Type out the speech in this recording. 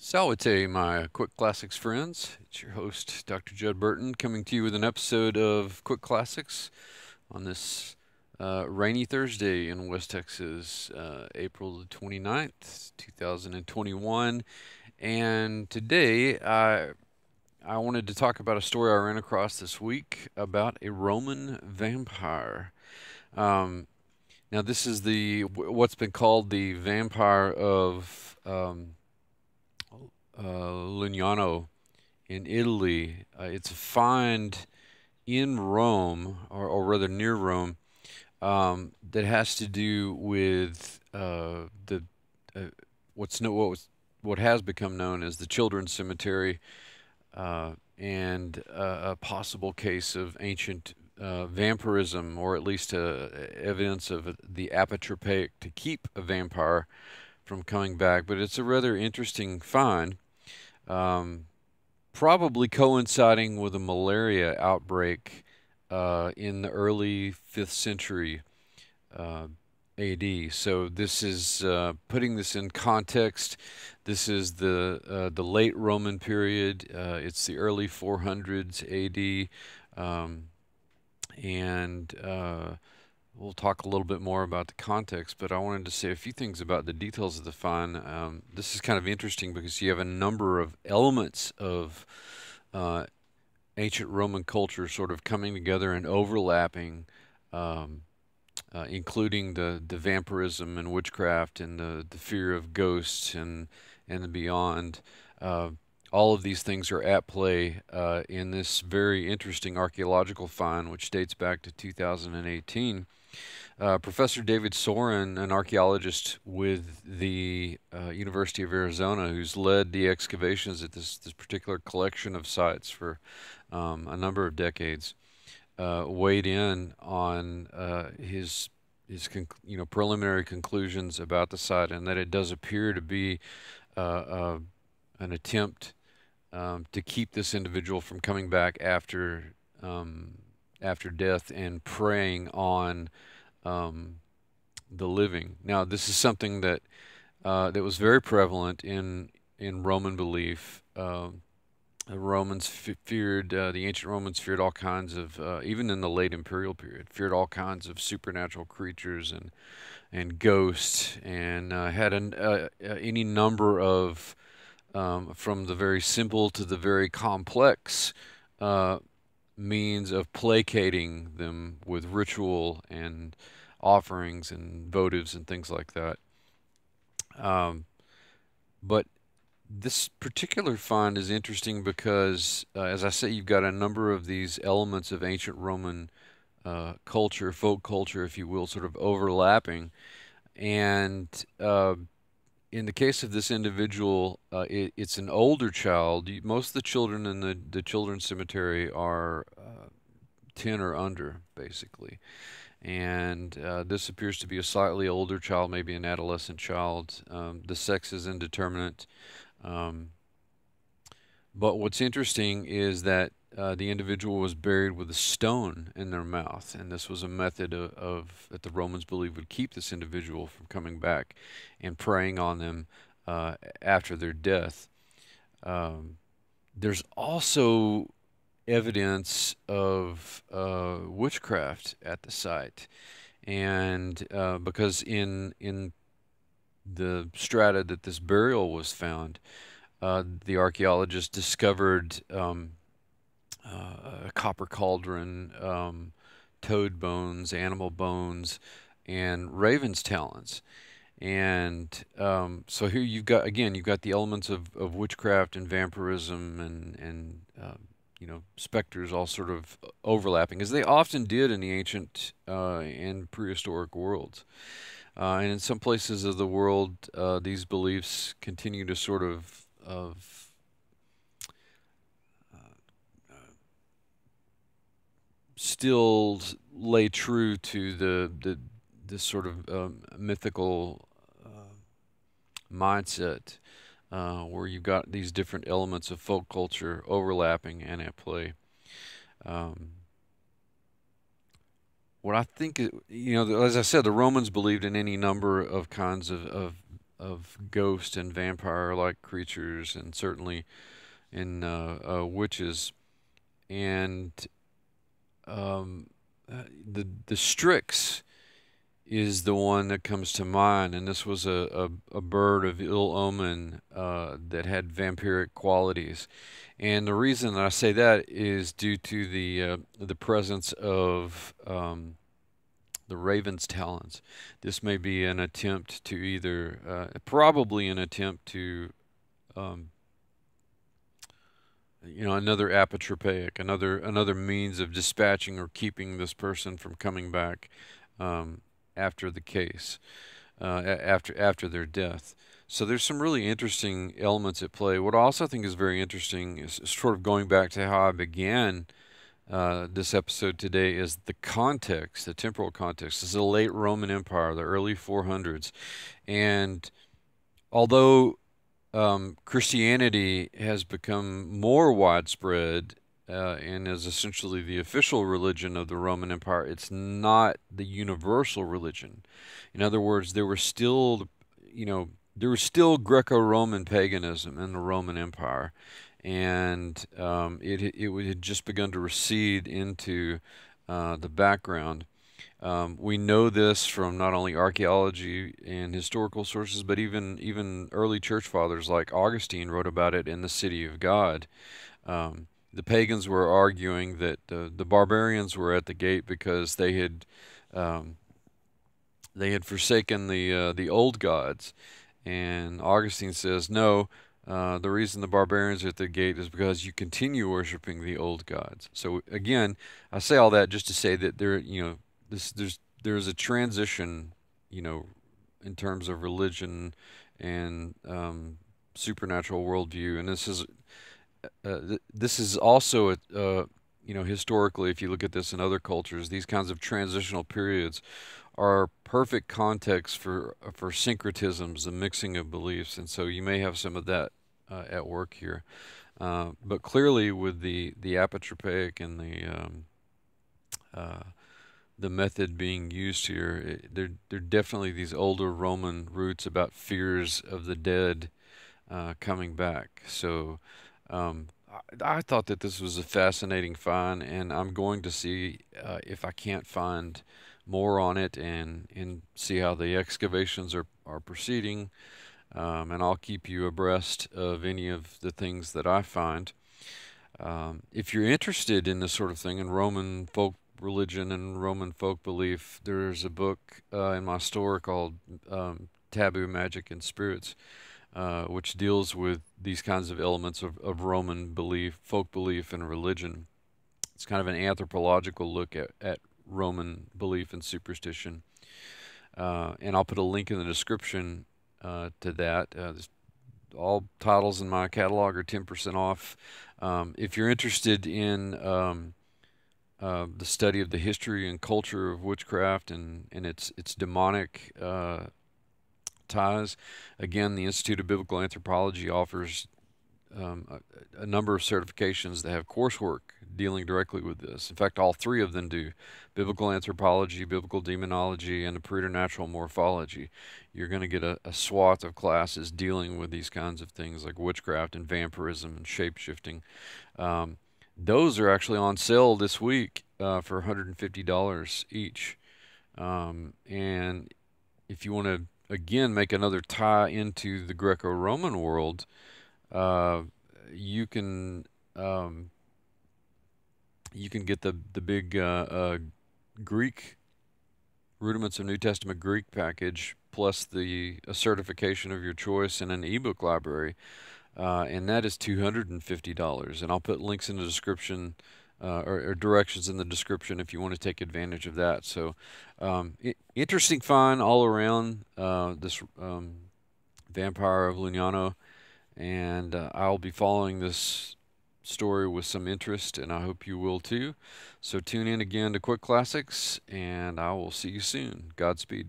Salute, my Quickclassics friends. It's your host, Dr. Judd Burton, coming to you with an episode of Quickclassics on this rainy Thursday in West Texas, April the 29th, 2021. And today, I wanted to talk about a story I ran across this week about a Roman vampire. Um, Now, this is what's been called the vampire of Lignano in Italy. It's a find in Rome, or rather near Rome, that has to do with the uh, what has become known as the Children's Cemetery, and a possible case of ancient vampirism, or at least evidence of the apotropaic to keep a vampire from coming back. But it's a rather interesting find. Um, Probably coinciding with a malaria outbreak in the early 5th century uh, AD. So this is putting this in context. This is the late Roman period. It's the early 400s AD, and we'll talk a little bit more about the context, but I wanted to say a few things about the details of the find. This is kind of interesting because you have a number of elements of uh, ancient Roman culture sort of coming together and overlapping, um, including the vampirism and witchcraft and the fear of ghosts and the beyond. Uh, all of these things are at play in this very interesting archaeological find, which dates back to 2018. Professor David Soren, an archaeologist with the University of Arizona, who's led the excavations at this particular collection of sites for a number of decades, weighed in on his preliminary conclusions about the site, and that it does appear to be uh, uh, an attempt to keep this individual from coming back um, after death and preying on um, the living. Now, this is something that was very prevalent in Roman belief. The Romans feared the ancient Romans feared all kinds of even in the late imperial period feared all kinds of supernatural creatures and ghosts, and had any number of from the very simple to the very complex uh, means of placating them with ritual and offerings and votives and things like that. Um, but this particular find is interesting because, as I say, you've got a number of these elements of ancient Roman culture, folk culture, if you will, sort of overlapping. And in the case of this individual, it's an older child. Most of the children in the children's cemetery are 10 or under, basically. And this appears to be a slightly older child, maybe an adolescent child. The sex is indeterminate. Um, but what's interesting is that the individual was buried with a stone in their mouth, and this was a method of that the Romans believed would keep this individual from coming back and preying on them after their death. Um, there's also evidence of witchcraft at the site, and because in the strata that this burial was found, the archaeologists discovered a copper cauldron, toad bones, animal bones, and raven's talons. And so here you've got the elements of witchcraft and vampirism and specters all sort of overlapping, as they often did in the ancient and prehistoric worlds. And in some places of the world, these beliefs continue to sort of still lay true to the this sort of mythical mindset, where you've got these different elements of folk culture overlapping and at play. Um, what I think, as I said, the Romans believed in any number of kinds of of ghost and vampire-like creatures, and certainly in witches. And um, the Strix is the one that comes to mind, and this was a bird of ill omen that had vampiric qualities. And the reason that I say that is due to the presence of the raven's talons. This may be an attempt to either, probably an attempt to, um, another apotropaic, another means of dispatching or keeping this person from coming back after the case, after their death. So there's some really interesting elements at play. What I also think is very interesting is sort of going back to how I began this episode today, is the context, the temporal context. This is the late Roman Empire, the early 400s. And although Christianity has become more widespread and is essentially the official religion of the Roman Empire, it's not the universal religion. In other words, there was still, there was still Greco-Roman paganism in the Roman Empire, and it had just begun to recede into the background. We know this from not only archaeology and historical sources, but even early church fathers like Augustine wrote about it in the City of God. The pagans were arguing that the barbarians were at the gate because they had forsaken the old gods, and Augustine says no. The reason the barbarians are at the gate is because you continue worshiping the old gods. So again, I say all that just to say that there's a transition, in terms of religion and supernatural worldview, and this is also historically, if you look at this in other cultures, these kinds of transitional periods are perfect context for syncretisms, the mixing of beliefs, and so you may have some of that at work here. But clearly, with the apotropaic and the method being used here, there are definitely these older Roman roots about fears of the dead coming back. So I thought that this was a fascinating find, and I'm going to see if I can't find more on it and see how the excavations are proceeding. And I'll keep you abreast of any of the things that I find. If you're interested in this sort of thing, in Roman folk religion and Roman folk belief, there's a book in my store called Taboo, Magic, and Spirits, which deals with these kinds of elements of Roman belief, folk belief, and religion. It's kind of an anthropological look at Roman belief and superstition. And I'll put a link in the description to that. All titles in my catalog are 10% off. If you're interested in the study of the history and culture of witchcraft and its demonic ties, again, the Institute of Biblical Anthropology offers a number of certifications that have coursework dealing directly with this. In fact, all three of them do: Biblical Anthropology, Biblical Demonology, and the Preternatural Morphology. You're going to get a swath of classes dealing with these kinds of things like witchcraft and vampirism and shape-shifting. Those are actually on sale this week for $150 each. And if you want to, again, make another tie into the Greco-Roman world, you can get the big Greek Rudiments of New Testament Greek package, plus a certification of your choice and an ebook library, and that is $250. And I'll put links in the description or directions in the description if you want to take advantage of that. So interesting find all around, this Vampire of Lugnano. And I'll be following this story with some interest, and I hope you will too. So tune in again to Quick Classics, and I will see you soon. Godspeed.